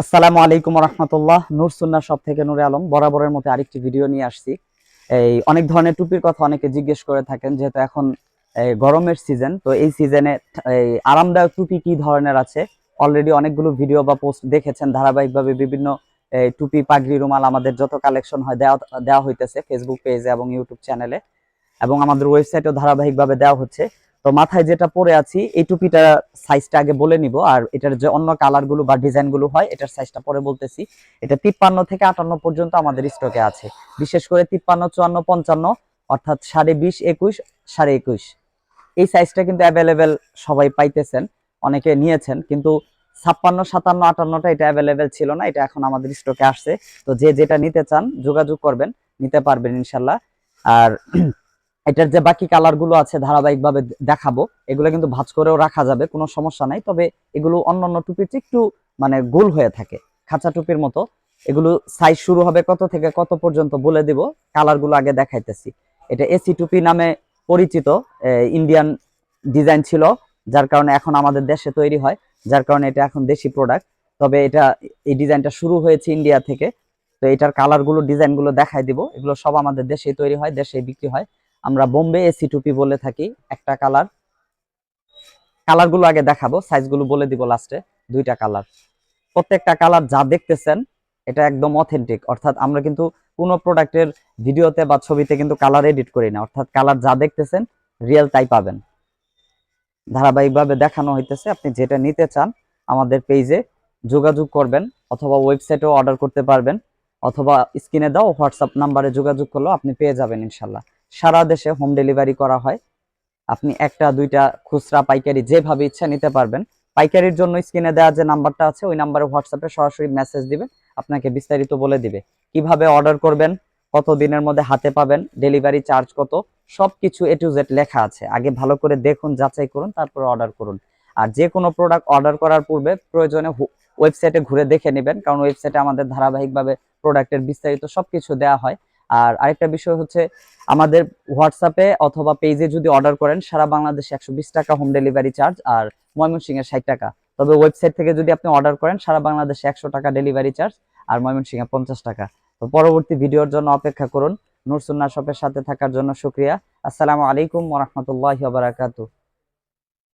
আসসালামু আলাইকুম রহমতুল্লাহ। নূর সুন্নাহ শপ থেকে নূরে আলম বরাবরের মতো আরেকটি ভিডিও নিয়ে আসছি। এই অনেক ধরনের টুপির কথা অনেকে জিজ্ঞেস করে থাকেন, যেহেতু এখন গরমের সিজন, তো এই সিজনে এই আরামদায়ক টুপি কি ধরনের আছে অলরেডি অনেকগুলো ভিডিও বা পোস্ট দেখেছেন। ধারাবাহিকভাবে বিভিন্ন টুপি, পাগড়ি, রুমাল আমাদের যত কালেকশন হয় দেওয়া দেওয়া হইতেছে ফেসবুক পেজে এবং ইউটিউব চ্যানেলে, এবং আমাদের ওয়েবসাইটেও ধারাবাহিকভাবে দেওয়া হচ্ছে। তো মাথায় যেটা পরে আছি এই টুপিটা সাইজটা আগে বলে নিব, আর এটার যে অন্য কালার গুলো বা ডিজাইন গুলো হয় এটার সাইজটা পরে বলতেছি। এটা 53 থেকে 58 পর্যন্ত আমাদের স্টকে আছে। বিশেষ করে 53, 54, 55 অর্থাৎ 20.5, 21, 21.5 এই সাইজটা কিন্তু অ্যাভেলেবেল সবাই পাইতেছেন, অনেকে নিয়েছেন, কিন্তু 56, 57, 58টা এটা অ্যাভেলেবেল ছিল না, এটা এখন আমাদের স্টকে আসছে। তো যে যেটা নিতে চান যোগাযোগ করবেন, নিতে পারবেন ইনশাল্লাহ। আর এটার যে বাকি কালার গুলো আছে ধারাবাহিকভাবে দেখাবো, এগুলো কিন্তু ভাঁজ করেও রাখা যাবে, কোনো সমস্যা নাই। তবে এগুলো অন্যান্য টুপির চেয়ে একটু মানে গোল হয়ে থাকে, খাঁচা টুপির মতো। এগুলো সাইজ শুরু হবে কত থেকে কত পর্যন্ত বলে দিব, কালার গুলো আগে দেখাইতেছি। এটা এসি টুপি নামে পরিচিত, ইন্ডিয়ান ডিজাইন ছিল, যার কারণে এখন আমাদের দেশে তৈরি হয়, যার কারণে এটা এখন দেশি প্রোডাক্ট। তবে এটা এই ডিজাইনটা শুরু হয়েছে ইন্ডিয়া থেকে। তো এটার কালার গুলো, ডিজাইন গুলো দেখাই দিব। এগুলো সব আমাদের দেশেই তৈরি হয়, দেশেই বিক্রি হয়। আমরা বোম্বে এসি টুপি বলে থাকি। একটা কালার গুলো আগে দেখাবো, সাইজ গুলো বলে দিব লাস্টে। দুইটা কালার, প্রত্যেকটা কালার যা দেখতেছেন এটা একদম অথেন্টিক, অর্থাৎ আমরা কিন্তু কোনো প্রোডাক্টের ভিডিওতে বা ছবিতে কিন্তু কালার এডিট করি না, অর্থাৎ কালার যা দেখতেছেন রিয়েল তাই পাবেন। ধারাবাহিকভাবে দেখানো হইতেছে। আপনি যেটা নিতে চান আমাদের পেজে যোগাযোগ করবেন, অথবা ওয়েবসাইটেও অর্ডার করতে পারবেন, অথবা স্ক্রিনে দাও হোয়াটসঅ্যাপ নাম্বারে যোগাযোগ করলেও আপনি পেয়ে যাবেন ইনশাল্লাহ। সারা দেশে হোম ডেলিভারি করা হয়। আপনি একটা দুইটা খুচরা পাইকারি যেভাবে ইচ্ছা নিতে পারবেন। পাইকারির জন্য স্ক্রিনে দেওয়া যে নাম্বারটা আছে ওই নাম্বারে হোয়াটসঅ্যাপে সরাসরি মেসেজ দিবেন, আপনাকে বিস্তারিত বলে দিবে কিভাবে অর্ডার করবেন, কত দিনের মধ্যে হাতে পাবেন, ডেলিভারি চার্জ কত, সবকিছু এ টু জেড লেখা আছে। আগে ভালো করে দেখুন, যাচাই করুন, তারপরে অর্ডার করুন। আর যে কোনো প্রোডাক্ট অর্ডার করার পূর্বে প্রয়োজনে ওয়েবসাইটে ঘুরে দেখে নেবেন, কারণ ওয়েবসাইটে আমাদের ধারাবাহিকভাবে প্রোডাক্টের বিস্তারিত সবকিছু দেওয়া হয়। আর আরেকটা বিষয় হচ্ছে, আমাদের হোয়াটসঅ্যাপে অথবা পেজে যদি অর্ডার করেন সারা বাংলাদেশে 120 টাকা হোম ডেলিভারি চার্জ, আর ময়মনসিংহে 60 টাকা। তবে ওয়েবসাইট থেকে যদি আপনি অর্ডার করেন সারা বাংলাদেশে 100 টাকা ডেলিভারি চার্জ, আর ময়মনসিংহে 50 টাকা। তো পরবর্তী ভিডিওর জন্য অপেক্ষা করুন। নূর সুন্নাহ শপের সাথে থাকার জন্য শুকরিয়া। আসসালামু আলাইকুম ওয়া রাহমাতুল্লাহি ওয়া বারাকাতুহু।